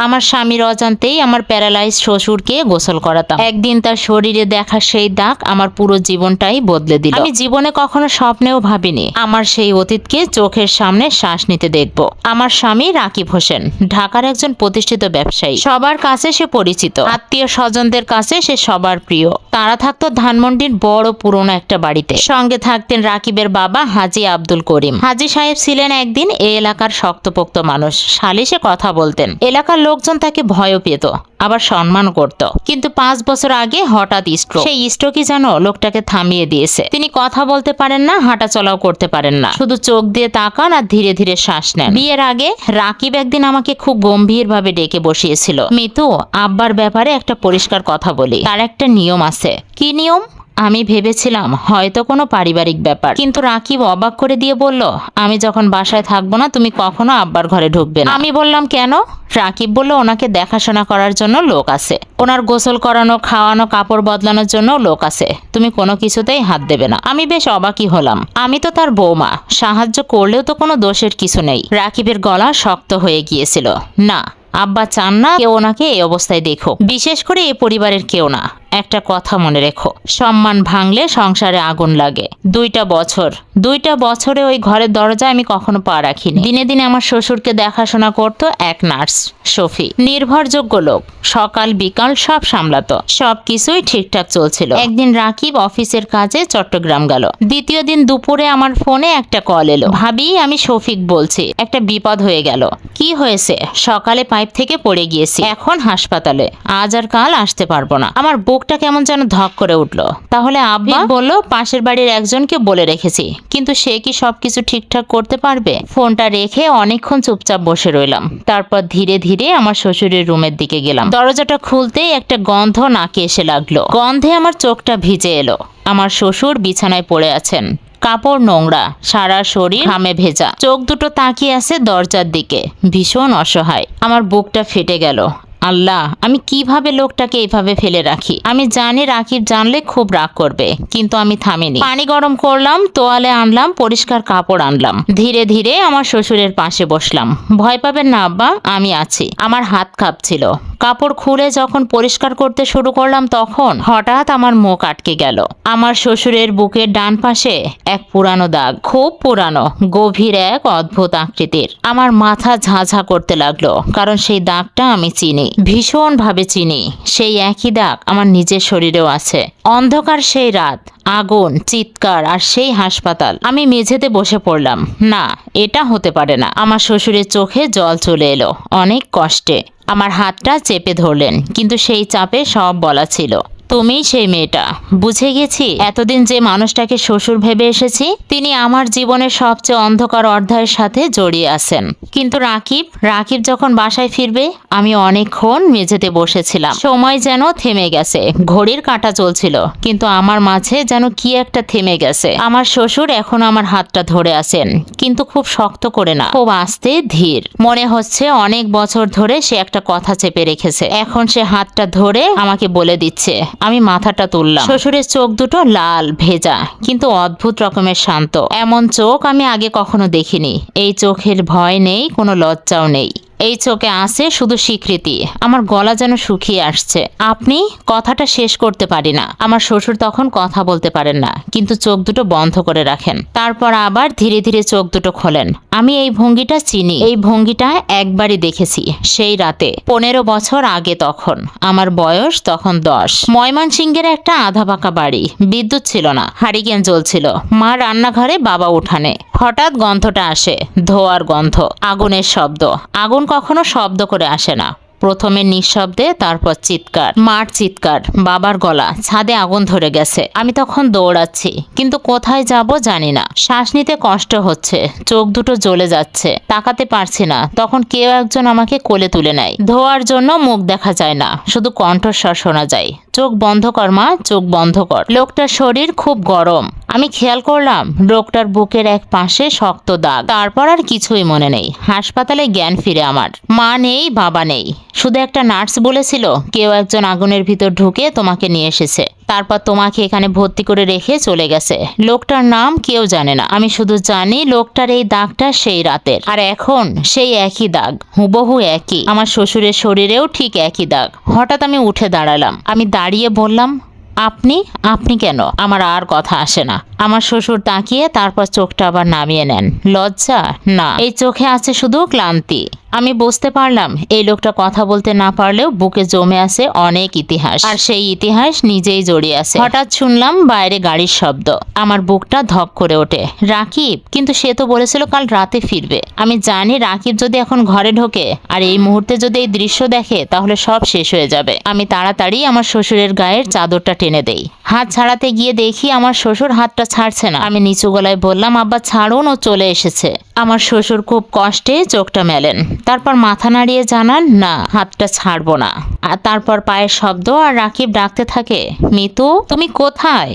আমার স্বামীর অজান্তেই আমার প্যারালাইজ শ্বশুরকে গোসল করাতাম। একদিন তার শরীরে দেখা সেই দাগ আমার পুরো জীবনটাই বদলে দিল। আমি জীবনে কখনো স্বপ্নেও ভাবিনি আমার সেই অতীতকে চোখের সামনে শ্বাস নিতে দেখব। আমার স্বামী রাকিব হোসেন ঢাকার একজন প্রতিষ্ঠিত ব্যবসায়ী। সবার কাছে সে পরিচিত, আত্মীয় স্বজনদের কাছে সে সবার প্রিয়। তারা থাকতো ধানমন্ডির বড় পুরনো একটা বাড়িতে। সঙ্গে থাকতেন রাকিবের বাবা হাজী আব্দুল করিম। হাজী সাহেব ছিলেন একদিন এই এলাকার শক্তপোক্ত মানুষ। সালিশে কথা বলতেন। এলাকার লোকজন তাকে ভয়ও পেত, আবার সম্মান করত। কিন্তু 5 বছর আগে হঠাৎ স্ট্রোক। সেই স্ট্রোকই যেন লোকটাকে থামিয়ে দিয়েছে। তিনি কথা বলতে পারেন না, হাঁটা চলাও করতে পারেন না, শুধু চোখ দিয়ে তাকান আর ধীরে ধীরে শ্বাস নেন। বিয়ের আগে রাকিব একদিন আমাকে খুব গম্ভীরভাবে ডেকে বসিয়েছিল। মিতু, আব্বার ব্যাপারে একটা পরিষ্কার কথা বলি। তার একটা নিয়ম আছে। কি নিয়ম? আমি ভেবেছিলাম হয়তো কোনো পারিবারিক ব্যাপার, কিন্তু রাকিব অবাক করে দিয়ে বলল, আমি যখন বাসায় থাকবো না তুমি কখনো আব্বার ঘরে ঢুকবে না। আমি বললাম কেন? রাকিব বলল, ওনাকে দেখাশোনা করার জন্য লোক আছে, ওনার গোসল করানো, খাওয়ানো, কাপড় বদলানোর জন্য লোক আছে, তুমি কোনো কিছুতেই হাত দেবে না। আমি বেশ অবাকই হলাম। আমি তো তার বৌমা, সাহায্য করলেও তো কোনো দোষের কিছু নেই। রাকিবের গলা শক্ত হয়ে গিয়েছিল। না, আব্বা চান না কেউ ওনাকে এই অবস্থায় দেখো, বিশেষ করে এই পরিবারের কেউ না। একটা কথা মনে রেখো, সম্মান ভাঙলে সংসারে আগুন লাগে। 2টা বছরে ওই ঘরের দরজায় আমি কখনো পা রাখিনি। দিনে দিনে আমার শ্বশুরকে দেখাশোনা করতো এক নার্স শফি, নির্ভরযোগ্য লোক। সকাল বিকাল সব সামলাতো, সবকিছুই ঠিকঠাক চলছিল। একদিন রাকিব অফিসের কাজে চট্টগ্রাম গেল। দ্বিতীয় দিন দুপুরে আমার ফোনে একটা কল এলো। ভাবি, আমি শফিক বলছি, একটা বিপদ হয়ে গেল। কি হয়েছে? সকালে পাইপ থেকে পড়ে গিয়েছি, এখন হাসপাতালে, আজ আর কাল আসতে পারবো না। আমার বুকটা কেমন যেন ধক করে উঠলো। তাহলে আব্বা বলল, পাশের বাড়ির একজনকে বলে রেখেছি, কিন্তু সে কি সবকিছু ঠিকঠাক করতে পারবে? ফোনটা রেখে অনেকক্ষণ চুপচাপ বসে রইলাম। তারপর ধীরে ধীরে আমার শ্বশুরের রুমের দিকে গেলাম। দরজাটা খুলতেই একটা গন্ধ নাকে এসে লাগলো। গন্ধে আমার চোখটা ভিজে এলো। আমার শ্বশুর বিছানায় পড়ে আছেন, কাপড় নোংরা, সারা শরীর ঘামে ভেজা, চোখ দুটো তাকিয়ে আছে দরজার দিকে, ভীষণ অসহায়। আমার বুকটা ফেটে গেল। আল্লাহ, আমি কিভাবে লোকটাকে এইভাবে ফেলে রাখি? আমি জানি রাকিব জানলে খুব রাগ করবে, কিন্তু আমি থামিনি। পানি গরম করলাম, তোয়ালে আনলাম, পরিষ্কার কাপড় আনলাম। ধীরে ধীরে আমার শ্বশুরের পাশে বসলাম। ভয় পাবেন না আব্বা, আমি আছি। আমার হাত কাঁপছিল। কাপড় খুলে যখন পরিষ্কার করতে শুরু করলাম, তখন হঠাৎ আমার মুখ আটকে গেল। আমার শ্বশুরের বুকের ডান পাশে এক পুরানো দাগ, খুব পুরানো, গভীর, এক অদ্ভুত আকৃতির। আমার মাথা ঝাঁঝা করতে লাগলো, কারণ সেই দাগটা আমি চিনি, ভীষণ ভাবে চিনি। সেই একই দাগ আমার নিজের শরীরেও আছে। অন্ধকার সেই রাত, আগুন, চিৎকার আর সেই হাসপাতাল। আমি মেঝেতে বসে পড়লাম। না, এটা হতে পারে না। আমার শ্বশুরের চোখে জল চলে এলো, অনেক কষ্টে। আমার হাতটা চেপে ধরলেন, কিন্তু সেই চাপে সব বলা ছিল, তুমিই সেই মেয়েটা। বুঝে গেছি, এতদিন যে মানুষটাকে শ্বশুর ভেবে এসেছি, তিনি আমার জীবনের সবচেয়ে অন্ধকার অধ্যায়ের সাথে জড়িয়ে আছেন। কিন্তু রাকিব যখন বাসায় ফিরবে, আমি অনেকক্ষণ মেঝেতে বসেছিলাম। সময় যেন থেমে গেছে, ঘড়ির কাঁটা চলছিল, কিন্তু আমার মাঝে যেন কি একটা থেমে গেছে। আমার শ্বশুর এখন আমার হাতটা ধরে আছেন, কিন্তু খুব শক্ত করে না, খুব আস্তে ধীর। মনে হচ্ছে অনেক বছর ধরে সে একটা কথা চেপে রেখেছে। এখন সে হাতটা ধরে আমাকে বলে দিচ্ছে। আমি মাথাটা তুললাম। শ্বশুরের চোখ দুটো লাল, ভেজা, কিন্তু অদ্ভুত রকমের শান্ত। এমন চোখ আমি আগে কখনো দেখিনি। এই চোখের ভয় নেই, কোনো লজ্জাও নেই। এই চোখে আছে শুধু স্বীকৃতি। আমার গলা যেন শুকিয়ে আসছে। আপনি? কথাটা শেষ করতে পারি না। আমার শ্বশুর তখন কথা বলতে পারেন না, কিন্তু চোখ দুটো বন্ধ করে রাখেন। তারপর আবার ধীরে ধীরে চোখ দুটো খোলেন। আমি এই ভঙ্গিটা চিনি। এই ভঙ্গিটা একবারই দেখেছি, সেই রাতে 15 বছর আগে। তখন আমার বয়স তখন 10। ময়মনসিংহের একটা আধা পাকা বাড়ি, বিদ্যুৎ ছিল না, হারিকেন জ্বলছিল। মা রান্নাঘরে, বাবা উঠানে। হঠাৎ গন্ধটা আসে, ধোয়ার গন্ধ, আগুনের শব্দ। আগুন কখনো শব্দ করে আসে না, প্রথমে নিঃশব্দে, তারপর চিৎকার। মার চিৎকার, বাবার গলা, ছাদে আগুন ধরে গেছে। আমি তখন দৌড়াচ্ছি, কিন্তু কোথায় যাব জানি না। শ্বাস নিতে কষ্ট হচ্ছে, চোখ দুটো জ্বলে যাচ্ছে, তাকাতে পারছি না। তখন কেউ একজন আমাকে কোলে তুলে নেয়। ধোয়ার জন্য মুখ দেখা যায় না, শুধু কণ্ঠস্বর শোনা যায়, চোখ বন্ধ কর মা, চোখ বন্ধ কর। লোকটার শরীর খুব গরম, আমি খেয়াল করলাম লোকটার বুকের এক পাশে শক্ত দাগ। তারপর আর কিছুই মনে নেই। হাসপাতালে জ্ঞান ফিরে আমার। মা নেই, বাবা নেই, শুধু একটা নার্স বলেছিল কেউ একজন আগুনের ভিতর ঢুকে তোমাকে নিয়ে এসেছে, তারপর তোমাকে এখানে ভর্তি করে রেখে চলে গেছে। লোকটার নাম কেউ জানে না, আমি শুধু জানি লোকটার এই দাগটা সেই রাতের। আর এখন সেই একই দাগ, হুবহু একই। আমার শ্বশুরের শরীরেও ঠিক একই দাগ। হঠাৎ আমি উঠে দাঁড়ালাম। আমি দাঁড়িয়ে বললাম, আপনি আপনি কেন? আমার আর কথা আসে না। আমার শ্বশুর তাকিয়ে তারপর চোখটা আবার নামিয়ে নেন। লজ্জা না, এই চোখে আছে শুধু ক্লান্তি। আমি বুঝতে পারলাম এই লোকটা কথা বলতে না পারলেও বুকে জমে আছে অনেক ইতিহাস, আর সেই ইতিহাস নিজেই জড়িয়ে আছে। হঠাৎ শুনলাম বাইরে গাড়ির শব্দ। আমার বুকটা ধক করে ওঠে। রাকিব, কিন্তু সে তো বলেছিল কাল রাতে ফিরবে। আমি জানি রাকিব যদি এখন ঘরে ঢোকে আর এই মুহূর্তে যদি এই দৃশ্য দেখে তাহলে সব শেষ হয়ে যাবে। আমি তাড়াতাড়ি আমার শ্বশুরের গায়ের চাদরটা টেনে দেই। হাত ছাড়াতে গিয়ে দেখি আমার শ্বশুর হাতটা ছাড়ছে না। আমি নিচু গলায় বললাম, আব্বা ছাড়ুন, ও চলে এসেছে। আমার শ্বশুর খুব কষ্টে চোখটা মেলেন, তারপর মাথা নাড়িয়ে জানান, না, হাতটা ছাড়বো না। আর তারপর পায়ের শব্দ আর রাকিব ডাকতে থাকে, মিতু তুমি কোথায়?